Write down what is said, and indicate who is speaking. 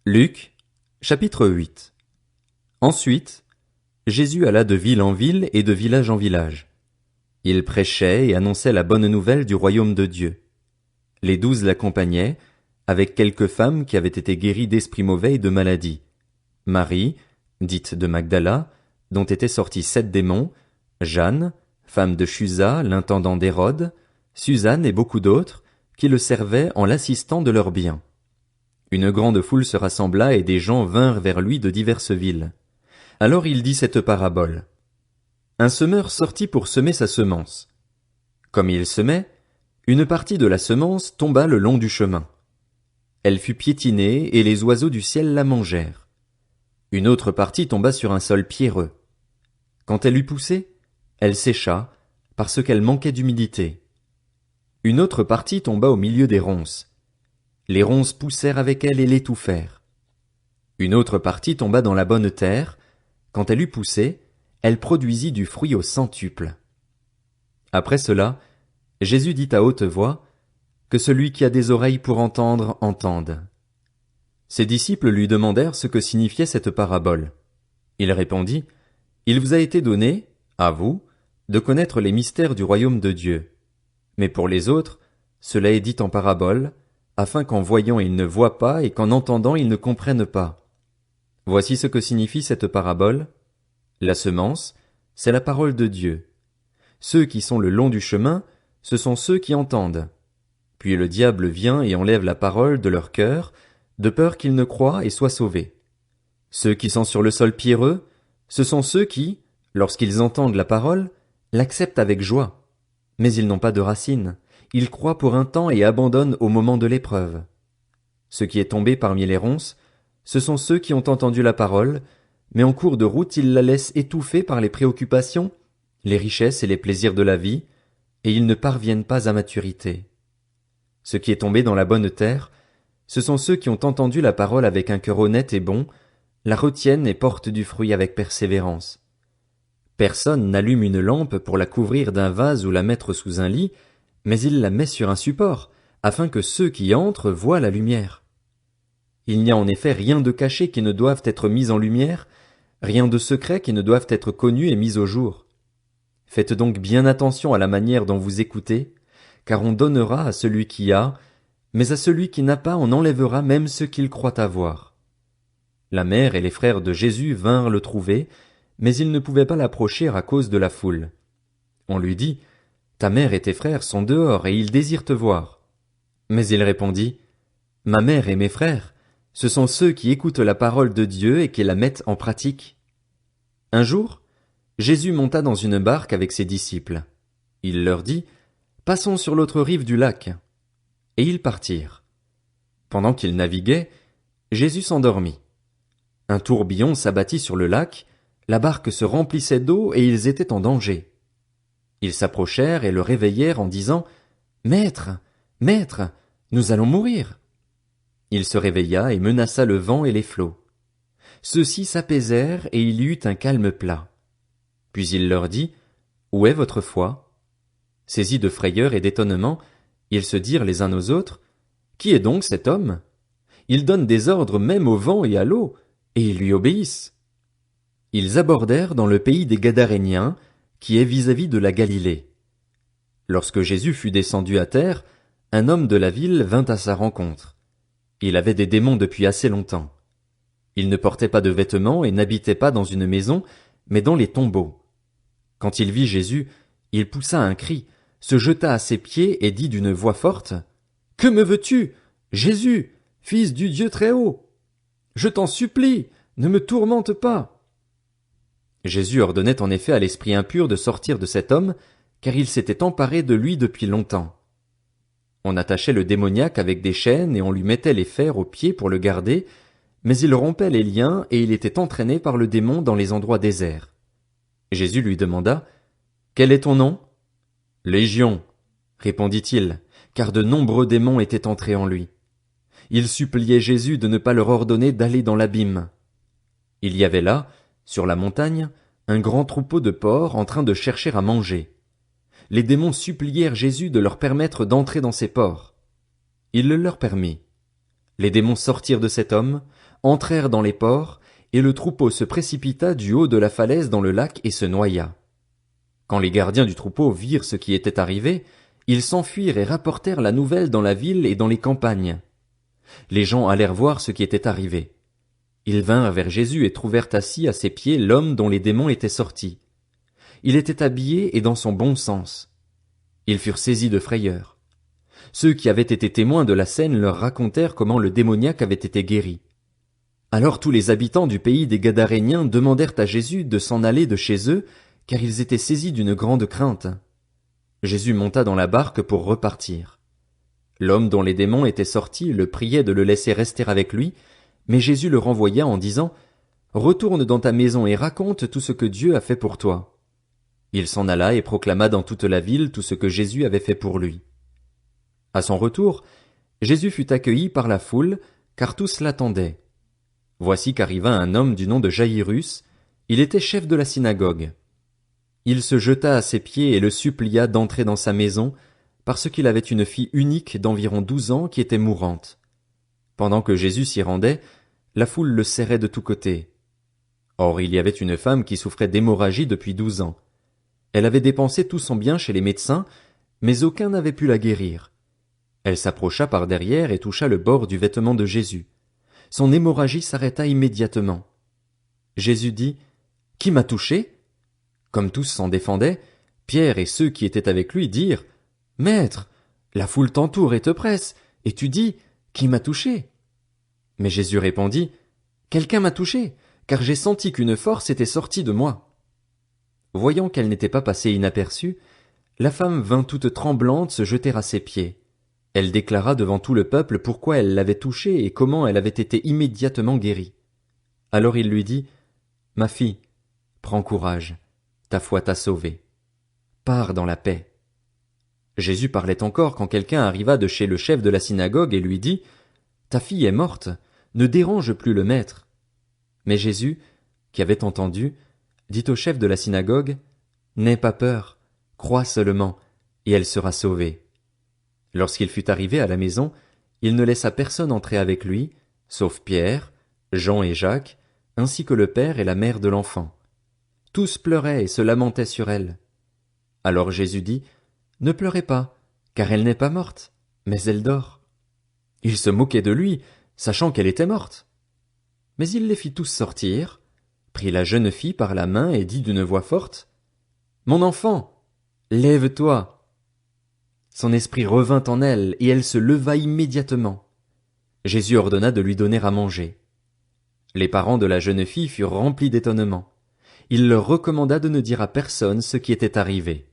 Speaker 1: Luc, chapitre 8. Ensuite, Jésus alla de ville en ville et de village en village. Il prêchait et annonçait la bonne nouvelle du royaume de Dieu. Les 12 l'accompagnaient, avec quelques femmes qui avaient été guéries d'esprits mauvais et de maladies. Marie, dite de Magdala, dont étaient sortis 7 démons, Jeanne, femme de Chuza, l'intendant d'Hérode, Suzanne et beaucoup d'autres, qui le servaient en l'assistant de leurs biens. Une grande foule se rassembla et des gens vinrent vers lui de diverses villes. Alors il dit cette parabole. Un semeur sortit pour semer sa semence. Comme il semait, une partie de la semence tomba le long du chemin. Elle fut piétinée et les oiseaux du ciel la mangèrent. Une autre partie tomba sur un sol pierreux. Quand elle eut poussé, elle sécha, parce qu'elle manquait d'humidité. Une autre partie tomba au milieu des ronces. Les ronces poussèrent avec elle et l'étouffèrent. Une autre partie tomba dans la bonne terre. Quand elle eut poussé, elle produisit du fruit au centuple. Après cela, Jésus dit à haute voix, que celui qui a des oreilles pour entendre, entende. Ses disciples lui demandèrent ce que signifiait cette parabole. Il répondit, Il vous a été donné, à vous, de connaître les mystères du royaume de Dieu. Mais pour les autres, cela est dit en parabole, afin qu'en voyant ils ne voient pas et qu'en entendant ils ne comprennent pas. Voici ce que signifie cette parabole. La semence, c'est la parole de Dieu. Ceux qui sont le long du chemin, ce sont ceux qui entendent. Puis le diable vient et enlève la parole de leur cœur, de peur qu'ils ne croient et soient sauvés. Ceux qui sont sur le sol pierreux, ce sont ceux qui, lorsqu'ils entendent la parole, l'acceptent avec joie. Mais ils n'ont pas de racines, ils croient pour un temps et abandonnent au moment de l'épreuve. Ce qui est tombé parmi les ronces, ce sont ceux qui ont entendu la parole, mais en cours de route ils la laissent étouffer par les préoccupations, les richesses et les plaisirs de la vie, et ils ne parviennent pas à maturité. Ce qui est tombé dans la bonne terre, ce sont ceux qui ont entendu la parole avec un cœur honnête et bon, la retiennent et portent du fruit avec persévérance. Personne n'allume une lampe pour la couvrir d'un vase ou la mettre sous un lit, mais il la met sur un support, afin que ceux qui entrent voient la lumière. Il n'y a en effet rien de caché qui ne doive être mis en lumière, rien de secret qui ne doive être connu et mis au jour. Faites donc bien attention à la manière dont vous écoutez, car on donnera à celui qui a, mais à celui qui n'a pas on enlèvera même ce qu'il croit avoir. La mère et les frères de Jésus vinrent le trouver, mais ils ne pouvaient pas l'approcher à cause de la foule. On lui dit, Ta mère et tes frères sont dehors et ils désirent te voir. Mais il répondit, Ma mère et mes frères, ce sont ceux qui écoutent la parole de Dieu et qui la mettent en pratique. Un jour, Jésus monta dans une barque avec ses disciples. Il leur dit, Passons sur l'autre rive du lac. Et ils partirent. Pendant qu'ils naviguaient, Jésus s'endormit. Un tourbillon s'abattit sur le lac, la barque se remplissait d'eau et ils étaient en danger. Ils s'approchèrent et le réveillèrent en disant, Maître, Maître, nous allons mourir. Il se réveilla et menaça le vent et les flots. Ceux-ci s'apaisèrent et il y eut un calme plat. Puis il leur dit, Où est votre foi? Saisis de frayeur et d'étonnement, ils se dirent les uns aux autres, Qui est donc cet homme? Il donne des ordres même au vent et à l'eau, et ils lui obéissent. Ils abordèrent dans le pays des Gadaréniens, qui est vis-à-vis de la Galilée. Lorsque Jésus fut descendu à terre, un homme de la ville vint à sa rencontre. Il avait des démons depuis assez longtemps. Il ne portait pas de vêtements et n'habitait pas dans une maison, mais dans les tombeaux. Quand il vit Jésus, il poussa un cri, se jeta à ses pieds et dit d'une voix forte, « Que me veux-tu, Jésus, fils du Dieu Très-Haut? Je t'en supplie, ne me tourmente pas. » Jésus ordonnait en effet à l'esprit impur de sortir de cet homme, car il s'était emparé de lui depuis longtemps. On attachait le démoniaque avec des chaînes et on lui mettait les fers aux pieds pour le garder, mais il rompait les liens et il était entraîné par le démon dans les endroits déserts. Jésus lui demanda, « Quel est ton nom? » « Légion, répondit-il, car de nombreux démons étaient entrés en lui. Il suppliait Jésus de ne pas leur ordonner d'aller dans l'abîme. Il y avait là, sur la montagne, un grand troupeau de porcs en train de chercher à manger. Les démons supplièrent Jésus de leur permettre d'entrer dans ces porcs. Il le leur permit. Les démons sortirent de cet homme, entrèrent dans les ports, et le troupeau se précipita du haut de la falaise dans le lac et se noya. Quand les gardiens du troupeau virent ce qui était arrivé, ils s'enfuirent et rapportèrent la nouvelle dans la ville et dans les campagnes. Les gens allèrent voir ce qui était arrivé. Ils vinrent vers Jésus et trouvèrent assis à ses pieds l'homme dont les démons étaient sortis. Il était habillé et dans son bon sens. Ils furent saisis de frayeur. Ceux qui avaient été témoins de la scène leur racontèrent comment le démoniaque avait été guéri. Alors tous les habitants du pays des Gadaréniens demandèrent à Jésus de s'en aller de chez eux, car ils étaient saisis d'une grande crainte. Jésus monta dans la barque pour repartir. L'homme dont les démons étaient sortis le priait de le laisser rester avec lui, mais Jésus le renvoya en disant « Retourne dans ta maison et raconte tout ce que Dieu a fait pour toi. » Il s'en alla et proclama dans toute la ville tout ce que Jésus avait fait pour lui. À son retour, Jésus fut accueilli par la foule, car tous l'attendaient. Voici qu'arriva un homme du nom de Jaïrus, il était chef de la synagogue. Il se jeta à ses pieds et le supplia d'entrer dans sa maison, parce qu'il avait une fille unique d'environ 12 ans qui était mourante. Pendant que Jésus s'y rendait, la foule le serrait de tous côtés. Or il y avait une femme qui souffrait d'hémorragie depuis 12 ans. Elle avait dépensé tout son bien chez les médecins, mais aucun n'avait pu la guérir. Elle s'approcha par derrière et toucha le bord du vêtement de Jésus. Son hémorragie s'arrêta immédiatement. Jésus dit « Qui m'a touché ?» Comme tous s'en défendaient, Pierre et ceux qui étaient avec lui dirent « Maître, la foule t'entoure et te presse, et tu dis « Qui m'a touché ?» Mais Jésus répondit « Quelqu'un m'a touché, car j'ai senti qu'une force était sortie de moi. » Voyant qu'elle n'était pas passée inaperçue, la femme vint toute tremblante se jeter à ses pieds. Elle déclara devant tout le peuple pourquoi elle l'avait touché et comment elle avait été immédiatement guérie. Alors il lui dit « Ma fille, prends courage, ta foi t'a sauvée. Pars dans la paix. » Jésus parlait encore quand quelqu'un arriva de chez le chef de la synagogue et lui dit « Ta fille est morte, ne dérange plus le maître. » Mais Jésus, qui avait entendu, dit au chef de la synagogue « N'aie pas peur, crois seulement, et elle sera sauvée. » Lorsqu'il fut arrivé à la maison, il ne laissa personne entrer avec lui, sauf Pierre, Jean et Jacques, ainsi que le père et la mère de l'enfant. Tous pleuraient et se lamentaient sur elle. Alors Jésus dit « Ne pleurez pas, car elle n'est pas morte, mais elle dort. » Ils se moquaient de lui, sachant qu'elle était morte. Mais il les fit tous sortir, prit la jeune fille par la main et dit d'une voix forte « Mon enfant, lève-toi !» Son esprit revint en elle, et elle se leva immédiatement. Jésus ordonna de lui donner à manger. Les parents de la jeune fille furent remplis d'étonnement. Il leur recommanda de ne dire à personne ce qui était arrivé.